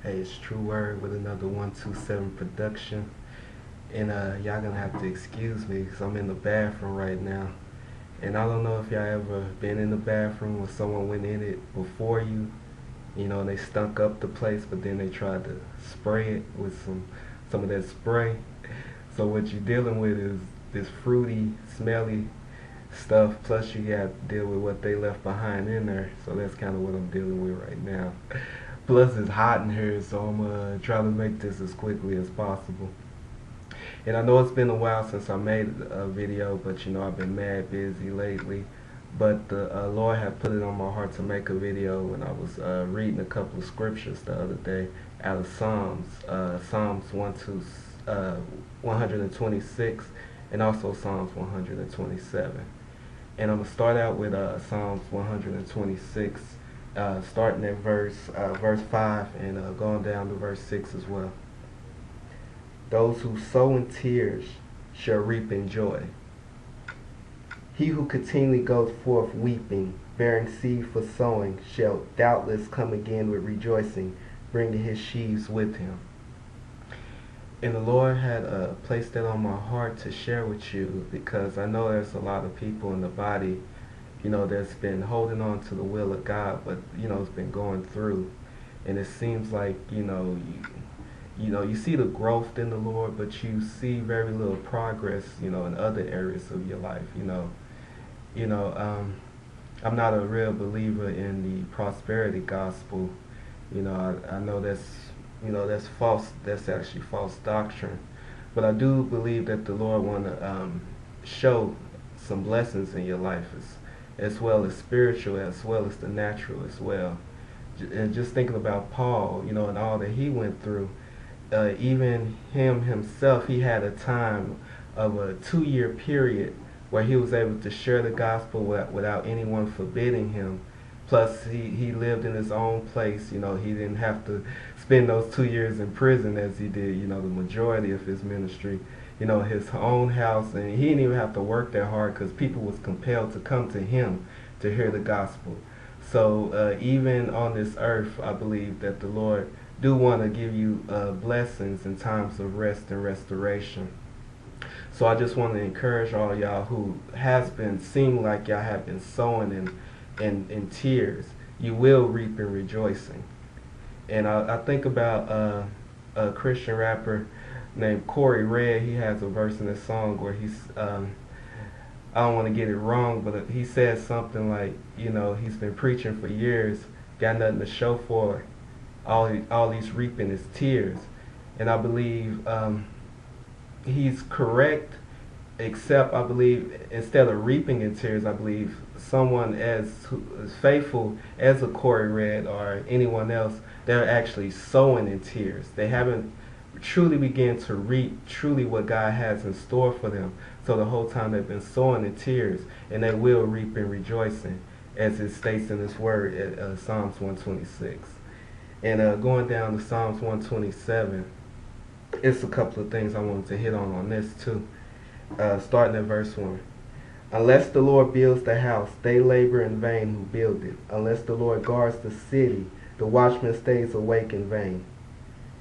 Hey, it's True Word with another 127 production. And y'all gonna have to excuse me because I'm in the bathroom right now. And I don't know if y'all ever been in the bathroom where someone went in it before you, and they stunk up the place, but then they tried to spray it with some of that spray. So what you're dealing with is this fruity, smelly stuff, plus you got to deal with what they left behind in there. So that's kind of what I'm dealing with right now. Plus it's hot in here, so I'm gonna try to make this as quickly as possible. And I know it's been a while since I made a video, but I've been mad busy lately. But the Lord had put it on my heart to make a video when I was reading a couple of scriptures the other day out of Psalms 126, and also Psalms 127. And I'm going to start out with Psalms 126, starting at verse 5 and going down to verse 6 as well. Those who sow in tears shall reap in joy. He who continually goes forth weeping, bearing seed for sowing, shall doubtless come again with rejoicing, bringing his sheaves with him. And the Lord had placed that on my heart to share with you because I know there's a lot of people in the body, that's been holding on to the will of God, but, it's been going through. And it seems like, you see the growth in the Lord, but you see very little progress, in other areas of your life. I'm not a real believer in the prosperity gospel. I know that's false. That's actually false doctrine. But I do believe that the Lord want to show some blessings in your life, as well as spiritual, as well as the natural as well. And just thinking about Paul, and all that he went through. Even him himself, he had a time of a 2-year period where he was able to share the gospel without anyone forbidding him. Plus, he lived in his own place. He didn't have to spend those 2 years in prison as he did, the majority of his ministry. His own house, and he didn't even have to work that hard because people was compelled to come to him to hear the gospel. So even on this earth, I believe that the Lord do want to give you blessings in times of rest and restoration. So I just want to encourage all y'all who seem like y'all have been sowing in tears. You will reap in rejoicing. And I think about a Christian rapper named Corey Red. He has a verse in his song where I don't want to get it wrong, but he says something like, he's been preaching for years, got nothing to show for it. All he's reaping is tears. And I believe he's correct, except I believe instead of reaping in tears, I believe someone as faithful as a Corey Red or anyone else, they're actually sowing in tears. They haven't truly began to reap truly what God has in store for them. So the whole time they've been sowing in tears, and they will reap in rejoicing, as it states in this word at Psalms 126. And going down to Psalms 127, it's a couple of things I wanted to hit on this too. Starting at verse 1. Unless the Lord builds the house, they labor in vain who build it. Unless the Lord guards the city, the watchman stays awake in vain.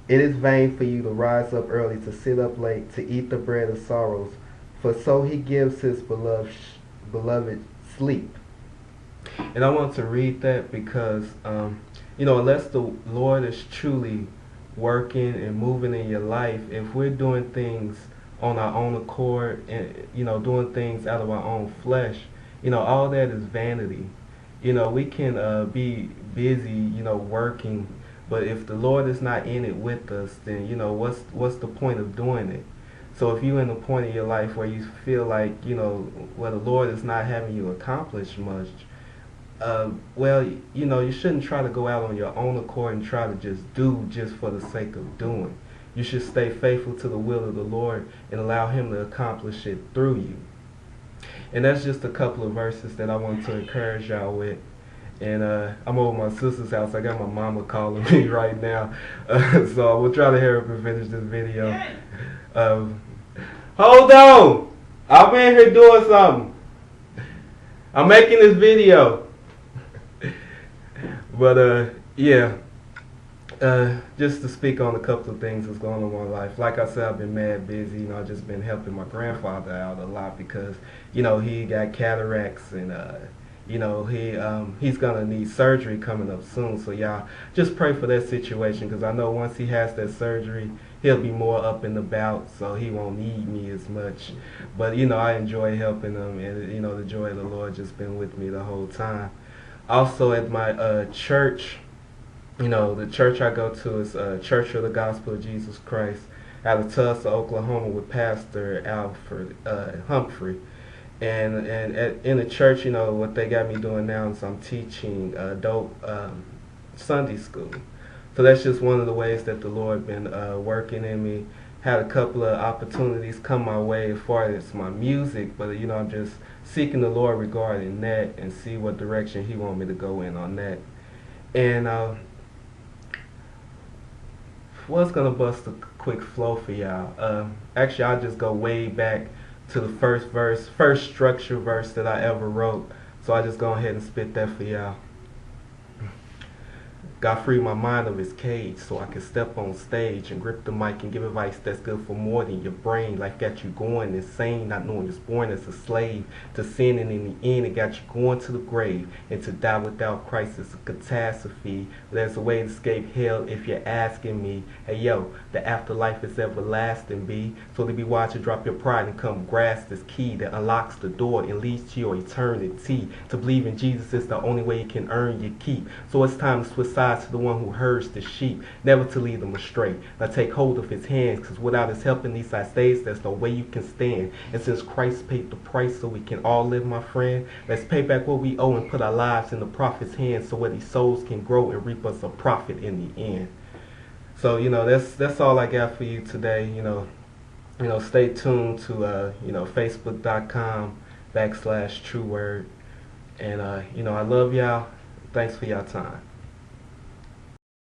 It is vain for you to rise up early, to sit up late, to eat the bread of sorrows, for so he gives his beloved sleep. And I want to read that because, unless the Lord is truly working and moving in your life, if we're doing things on our own accord and, doing things out of our own flesh, all that is vanity. We can be busy, working, but if the Lord is not in it with us, then, what's the point of doing it? So if you're in a point in your life where you feel like, where the Lord is not having you accomplish much, you shouldn't try to go out on your own accord and try to just do just for the sake of doing. You should stay faithful to the will of the Lord and allow him to accomplish it through you. And that's just a couple of verses that I want to encourage y'all with. And I'm over my sister's house. I got my mama calling me right now. So we'll try to hurry up and finish this video. Hold on! I'm in here doing something. I'm making this video. But yeah. Just to speak on a couple of things that's going on in my life. Like I said, I've been mad busy. I've just been helping my grandfather out a lot because, he got cataracts and, he's gonna need surgery coming up soon. So y'all just pray for that situation because I know once he has that surgery, he'll be more up and about, so he won't need me as much. But I enjoy helping him, and the joy of the Lord just been with me the whole time. Also at my church. The church I go to is Church of the Gospel of Jesus Christ out of Tulsa, Oklahoma, with Pastor Alfred Humphrey. In the church, what they got me doing now is I'm teaching adult Sunday school. So that's just one of the ways that the Lord been working in me. Had a couple of opportunities come my way as far as my music, but I'm just seeking the Lord regarding that and see what direction He want me to go in on that. And was gonna bust a quick flow for y'all. Actually, I'll just go way back to the first structure verse that I ever wrote. So I just go ahead and spit that for y'all. God freed my mind of its cage so I could step on stage and grip the mic and give advice that's good for more than your brain. Life got you going insane, not knowing you're born as a slave to sin, and in the end it got you going to the grave. And to die without Christ is a catastrophe. There's a way to escape hell if you're asking me. Hey yo, the afterlife is everlasting, B. So to be wise to drop your pride and come grasp this key that unlocks the door and leads to your eternity. To believe in Jesus is the only way you can earn your keep. So it's time to switch sides to the one who herds the sheep, never to lead them astray. Now take hold of his hands, because without his help in these last days, there's no way you can stand. And since Christ paid the price so we can all live, my friend, let's pay back what we owe and put our lives in the prophet's hands so where these souls can grow and reap us a profit in the end. So, that's all I got for you today. Stay tuned to, Facebook.com/TrueWord. And, I love y'all. Thanks for your time.